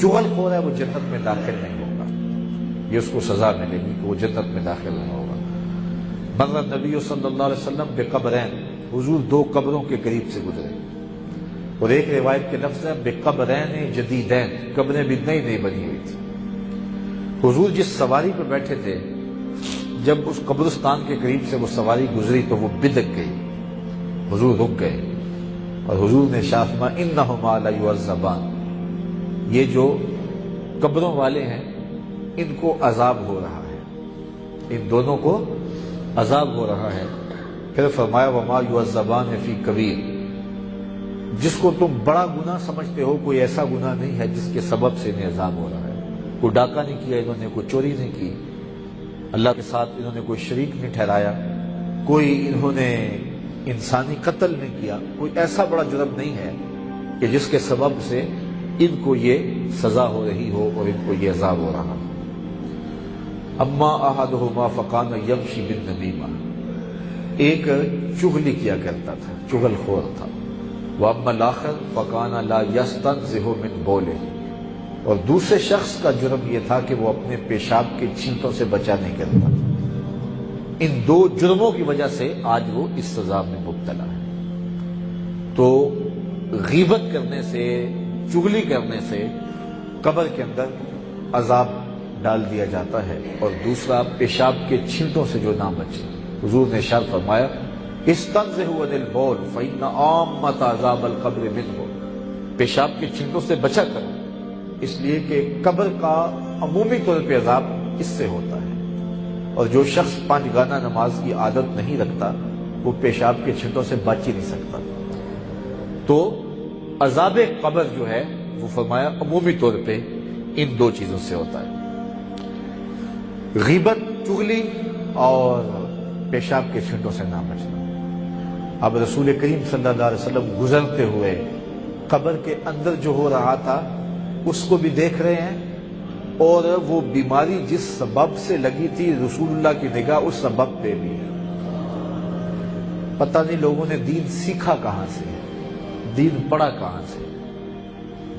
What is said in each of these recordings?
چغل خور ہے وہ جنت میں داخل نہیں ہوگا، یہ اس کو سزا ملے گی کہ وہ جنت میں داخل نہیں ہوگا۔ مر نبی صلی اللہ علیہ وسلم بقبرین، حضور دو قبروں کے قریب سے گزرے، اور ایک روایت کے لفظ ہے بقبرین جدیدین، قبریں بھی نئی نئی بنی ہوئی تھی۔ حضور جس سواری پہ بیٹھے تھے، جب اس قبرستان کے قریب سے وہ سواری گزری تو وہ بدک گئی، حضور رک گئے اور حضور نے ارشاد فرمایا انہما لیعذبان، یہ جو قبروں والے ہیں ان کو عذاب ہو رہا ہے، ان دونوں کو عذاب ہو رہا ہے۔ پھر فرمایا وما یعذبان فی کبیر، جس کو تم بڑا گناہ سمجھتے ہو کوئی ایسا گناہ نہیں ہے جس کے سبب سے انہیں عذاب ہو رہا ہے۔ کوئی ڈاکہ نہیں کیا انہوں نے، کوئی چوری نہیں کی، اللہ کے ساتھ انہوں نے کوئی شریک نہیں ٹھہرایا، کوئی انہوں نے انسانی قتل نہیں کیا، کوئی ایسا بڑا جرم نہیں ہے کہ جس کے سبب سے ان کو یہ سزا ہو رہی ہو اور ان کو یہ عذاب ہو رہا ہو۔ اما احدہما فکان یمشی بالنمیمہ، ایک چغلی کیا کرتا تھا، چغل خور تھا، واما الاخر فکان لا یستنزہ من بولہ، اور دوسرے شخص کا جرم یہ تھا کہ وہ اپنے پیشاب کے چھینٹوں سے بچا نہیں کرتا۔ ان دو جرموں کی وجہ سے آج وہ اس سزا میں مبتلا ہے۔ تو غیبت کرنے سے، چغلی کرنے سے قبر کے اندر عذاب ڈال دیا جاتا ہے، اور دوسرا پیشاب کے چھینٹوں سے جو نہ بچے۔ حضور نے ارشاد فرمایا استنزہوا عن البول فإن عامۃ عذاب القبر منہ، پیشاب کے چھینٹوں سے بچا کرو، اس لیے کہ قبر کا عمومی طور پہ عذاب اس سے ہوتا ہے، اور جو شخص 5 گانہ نماز کی عادت نہیں رکھتا وہ پیشاب کے چھینٹوں سے بچ ہی نہیں سکتا۔ تو عذاب قبر جو ہے وہ فرمایا عمومی طور پہ ان دو چیزوں سے ہوتا ہے، غیبت، چغلی اور پیشاب کے چھینٹوں سے نہ بچنا۔ اب رسول کریم صلی اللہ علیہ وسلم گزرتے ہوئے قبر کے اندر جو ہو رہا تھا اس کو بھی دیکھ رہے ہیں، اور وہ بیماری جس سبب سے لگی تھی رسول اللہ کی نگاہ اس سبب پہ بھی ہے۔ پتہ نہیں لوگوں نے دین سیکھا کہاں سے، دین پڑھا کہاں سے۔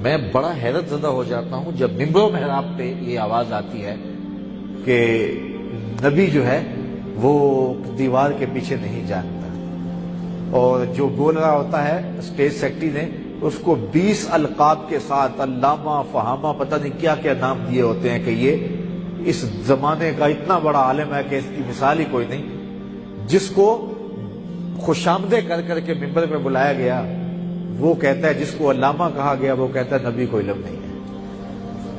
میں بڑا حیرت زدہ ہو جاتا ہوں جب ممبر و محراب پہ یہ آواز آتی ہے کہ نبی جو ہے وہ دیوار کے پیچھے نہیں جانتا، اور جو بول رہا ہوتا ہے اسٹیج سیکرٹری نے اس کو 20 القاب کے ساتھ علامہ، فہامہ، پتہ نہیں کیا کیا نام دیے ہوتے ہیں کہ یہ اس زمانے کا اتنا بڑا عالم ہے کہ اس کی مثال ہی کوئی نہیں۔ جس کو خوشامدے کر کر کے ممبر پہ بلایا گیا وہ کہتا ہے، جس کو علامہ کہا گیا وہ کہتا ہے نبی کو علم نہیں ہے۔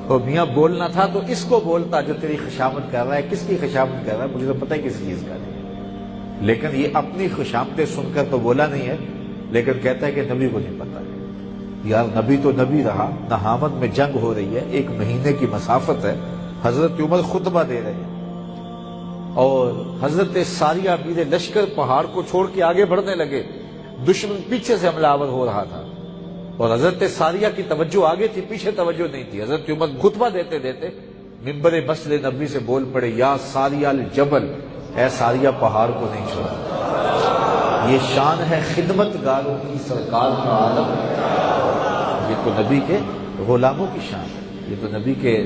اور میاں بولنا تھا تو اس کو بولتا جو تیری خشامت کر رہا ہے۔ کس کی خشامت کر رہا ہے؟ مجھے تو پتہ ہی کس چیز کا نہیں ہے، لیکن یہ اپنی خشامتیں سن کر تو بولا نہیں ہے، لیکن کہتا ہے کہ نبی کو نہیں پتہ ہے۔ یار نبی تو نبی رہا، نہامت میں جنگ ہو رہی ہے، 1 مہینے کی مسافت ہے، حضرت عمر خطبہ دے رہے ہیں، اور حضرت ساریہ امیر لشکر پہاڑ کو چھوڑ کے آگے بڑھنے لگے، دشمن پیچھے سے حملہ آور ہو رہا تھا، اور حضرت ساریہ کی توجہ آگے تھی، پیچھے توجہ نہیں تھی۔ حضرت عمر خطبہ دیتے دیتے منبر مسجد نبوی سے بول پڑے یا ساریہ الجبل، اے ساریہ پہاڑ کو نہیں چھوڑا۔ یہ شان ہے خدمت گاروں کی سرکار کا عالم، یہ تو نبی کے غلاموں کی شان ہے، یہ تو نبی کے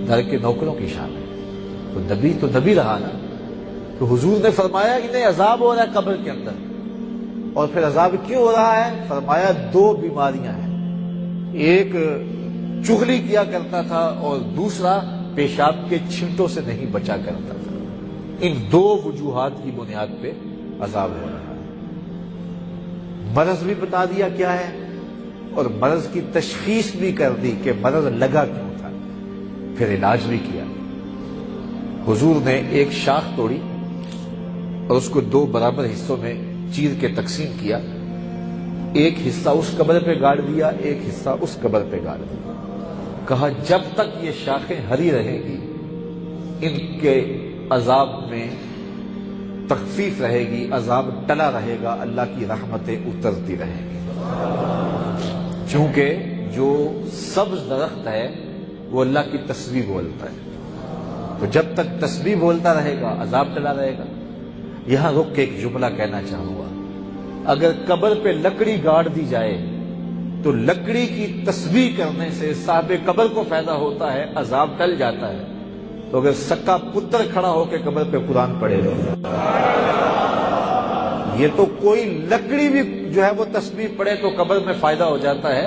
در کے نوکروں کی شان ہے۔ تو نبی رہا نا۔ تو حضور نے فرمایا انہیں عذاب ہو رہا ہے قبر کے اندر، اور پھر عذاب کیوں ہو رہا ہے؟ فرمایا 2 بیماریاں ہیں، ایک چغلی کیا کرتا تھا اور دوسرا پیشاب کے چھینٹوں سے نہیں بچا کرتا تھا۔ ان 2 وجوہات کی بنیاد پہ عذاب ہو رہا ہے۔ مرض بھی بتا دیا کیا ہے، اور مرض کی تشخیص بھی کر دی کہ مرض لگا کیوں تھا، پھر علاج بھی کیا۔ حضور نے ایک شاخ توڑی اور اس کو 2 برابر حصوں میں چیر کے تقسیم کیا، ایک حصہ اس قبر پہ گاڑ دیا، ایک حصہ اس قبر پہ گاڑ دیا۔ کہا جب تک یہ شاخیں ہری رہے گی ان کے عذاب میں تخفیف رہے گی، عذاب ٹلا رہے گا، اللہ کی رحمتیں اترتی رہیں گی۔ چونکہ جو سبز درخت ہے وہ اللہ کی تسبیح بولتا ہے، تو جب تک تسبیح بولتا رہے گا عذاب ٹلا رہے گا۔ یہاں رک کے ایک جملہ کہنا چاہوں گا، اگر قبر پہ لکڑی گاڑ دی جائے تو لکڑی کی تسبیح کرنے سے صاحب قبر کو فائدہ ہوتا ہے، عذاب ٹل جاتا ہے۔ تو اگر سکا پتر کھڑا ہو کے قبر پہ قرآن پڑھے گا، یہ تو کوئی لکڑی بھی جو ہے وہ تسبیح پڑھے تو قبر میں فائدہ ہو جاتا ہے،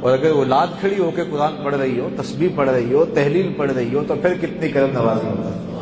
اور اگر اولاد کھڑی ہو کے قرآن پڑھ رہی ہو، تسبیح پڑھ رہی ہو، تحلیل پڑھ رہی ہو، تو پھر کتنی کرم نوازی ہوگا۔